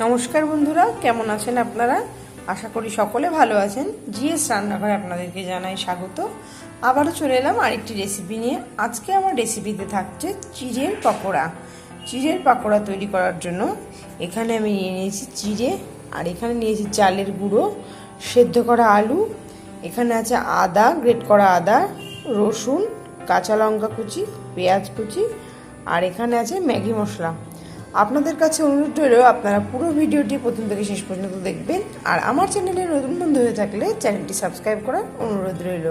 নমস্কার বন্ধুরা, কেমন আছেন আপনারা? আশা করি সকলে ভালো আছেন। জিএস রান্নাঘরে আপনাদেরকে জানাই স্বাগত। আবারও চলে এলাম আরেকটি রেসিপি নিয়ে। আজকে আমার রেসিপিতে থাকছে চিড়ের পকোড়া। চিড়ের পকোড়া তৈরি করার জন্য এখানে আমি নিয়ে নিয়েছি চিড়ে, আর এখানে নিয়েছি চালের গুঁড়ো, সেদ্ধ করা আলু, এখানে আছে আদা, গ্রেট করা আদা, রসুন, কাঁচা লঙ্কা কুচি, পেঁয়াজ কুচি, আর এখানে আছে ম্যাগি মশলা। আপনাদের কাছে অনুরোধ রইল আপনারা পুরো ভিডিওটি প্রথম থেকে শেষ পর্যন্ত দেখবেন, আর আমার চ্যানেলে নতুন বন্ধু হয়ে থাকলে চ্যানেলটি সাবস্ক্রাইব করার অনুরোধ রইল।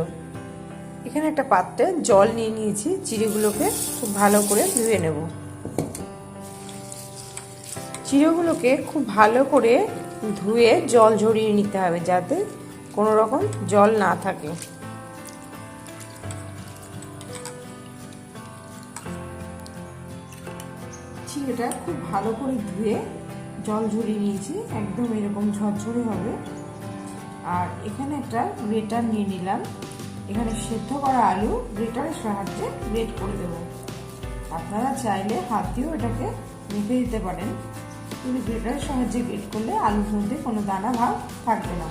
এখানে একটা পাত্রে জল নিয়ে নিয়েছি, চিড়েগুলোকে খুব ভালো করে ধুয়ে নেব। চিড়েগুলোকে খুব ভালো করে ধুয়ে জল ঝরিয়ে নিতে হবে, যাতে কোনো রকম জল না থাকে। চিড়েটা খুব ভালো করে ধুয়ে জল ঝরিয়ে নিয়েছি, একদম এরকম ঝরঝরে হবে। আর এখানে একটা গ্রেটার নিয়ে নিলাম, এখানে সেদ্ধ করা আলু গ্রেটারের সাহায্যে গ্রেট করে দেবো। আপনারা চাইলে হাত দিয়েও এটাকে মেখে দিতে পারেন, কিন্তু গ্রেটারের সাহায্যে গ্রেট করলে আলুর মধ্যে কোনো দানা ভাব থাকবে না।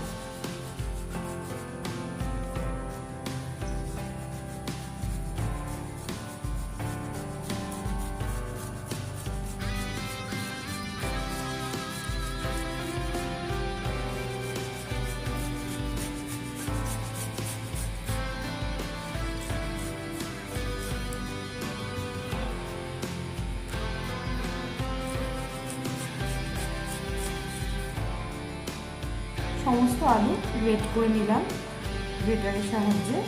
সমস্ত আলু গ্রেট করে নিলাম গ্রেটারের সাহায্যে।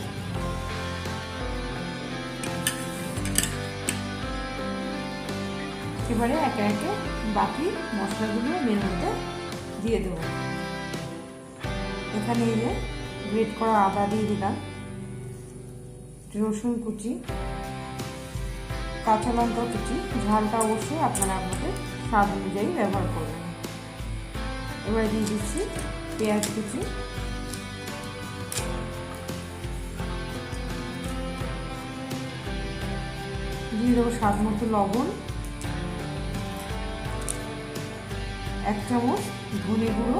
এবারে একে একে বাকি মশলাগুলো এর মধ্যে দিয়ে দেবো। এখানে এই যে গ্রেট করা আদা দিয়ে দিলাম, রসুন কুচি, কাঁচা লঙ্কা কুচি, ঝালটা অবশ্যই আপনারা আপনাদের স্বাদ অনুযায়ী ব্যবহার করবেন। এবারে দিয়ে দিচ্ছি পেঁয়াজ কুচি, দিয়ে দেবো স্বাদ মতো লবণ, 1 চামচ ধনে গুঁড়ো,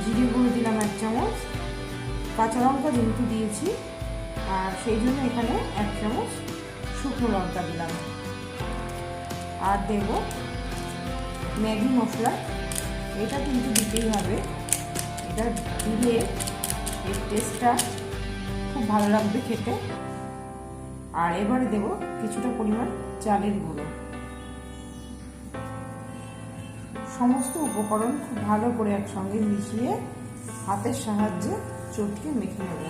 জিরে গুঁড়ো দিলাম 1 চামচ, কাঁচা লঙ্কা যেহেতু দিয়েছি আর সেই জন্য এখানে 1 চামচ শুকনো লঙ্কা দিলাম। আর দেব ম্যাগি মশলা, এটা কিন্তু দিতেই হবে, এটা দিলে এর টেস্টটা খুব ভালো লাগবে খেতে। আর এবারে দেব কিছুটা পরিমাণ চালের গুঁড়ো। সমস্ত উপকরণ খুব ভালো করে একসঙ্গে মিশিয়ে হাতের সাহায্যে চটকে মেখে নেব।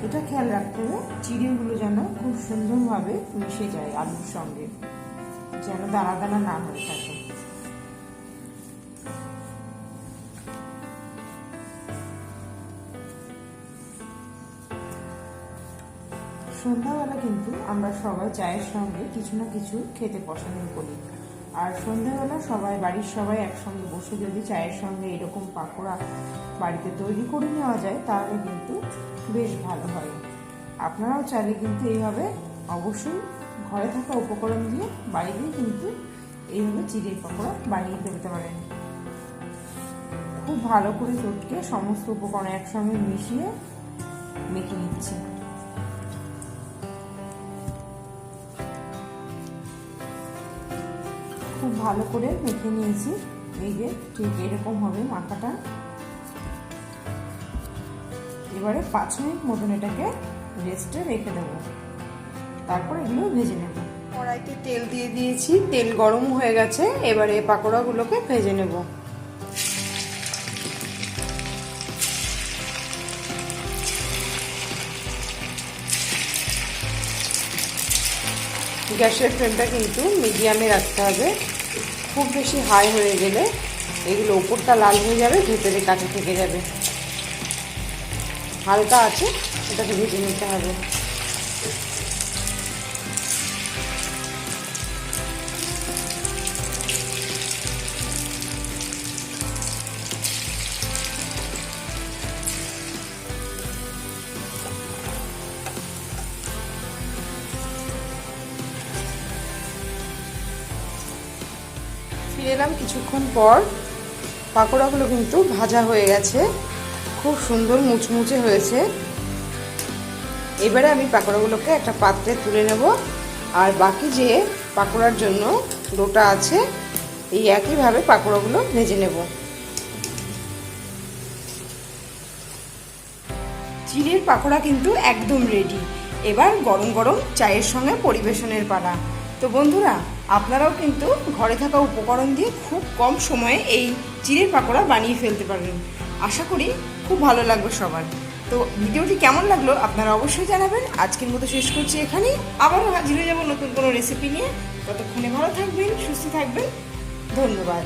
এটা খেয়াল রাখতে হবে চিড়েগুলো যেন খুব সুন্দরভাবে মিশে যায় আলুর সঙ্গে, যেন দানা দানা না হয়ে থাকে। সন্ধ্যাবেলা কিন্তু আমরা সবাই চায়ের সঙ্গে কিছু না কিছু খেতে পছন্দ করি, আর সন্ধ্যাবেলা সবাই বাড়ির সবাই একসঙ্গে বসে যদি চায়ের সঙ্গে এরকম পাকোড়া বাড়িতে তৈরি করে নেওয়া যায় তাহলে কিন্তু বেশ ভালো হয়। আপনারাও চাইলে কিন্তু এইভাবে অবশ্যই ঘরে থাকা উপকরণ দিয়ে বাড়িতেই কিন্তু এইভাবে চিড়ের পকোড়া বানিয়ে ফেলতে পারেন। খুব ভালো করে চটকে সমস্ত উপকরণ একসঙ্গে মিশিয়ে মেখে নিচ্ছি। খুব ভালো করে মেখে নিয়েছি, এই যে ঠিক এরকম হবে মাখাটা। এবারে 5 মিনিট মতন এটাকে রেস্টে রেখে দেবো, তারপর এগুলো ভেজে নেব। কড়াইতে তেল দিয়ে দিয়েছি, তেল গরম হয়ে গেছে, এবারে পাকোড়াগুলোকে ভেজে নেব। গ্যাসের ফ্লেমটা কিন্তু মিডিয়ামে রাখতে হবে, খুব বেশি হাই হয়ে গেলে এগুলো উপরটা লাল হয়ে যাবে, ভেতরে কাঁচা থেকে যাবে। হালকা আছে এটাকে ভেজে নিতে হবে। ফিরে এলাম কিছুক্ষণ পর। পাকোড়াগুলো কিন্তু ভাজা হয়ে গেছে, খুব সুন্দর মুচমুচে হয়েছে। এবারে আমি পাকোড়াগুলোকে একটা পাত্রে তুলে নেব, আর বাকি যে পাকোড়ার জন্য ডোটা আছে এই একইভাবে পাকোড়াগুলো ভেজে নেব। চিড়ের পাকোড়া কিন্তু একদম রেডি। এবার গরম গরম চায়ের সঙ্গে পরিবেশনের পালা। তো বন্ধুরা, আপনারাও কিন্তু ঘরে থাকা উপকরণ দিয়ে খুব কম সময়ে এই চিড়ের পাকোড়া বানিয়ে ফেলতে পারবেন। আশা করি খুব ভালো লাগবে সবার। তো ভিডিওটি কেমন লাগলো আপনারা অবশ্যই জানাবেন। আজকের মতো শেষ করছি এখানেই, আবারও হাজির হয়ে যাবো নতুন কোনো রেসিপি নিয়ে। ততক্ষণে ভালো থাকবেন, সুস্থ থাকবেন, ধন্যবাদ।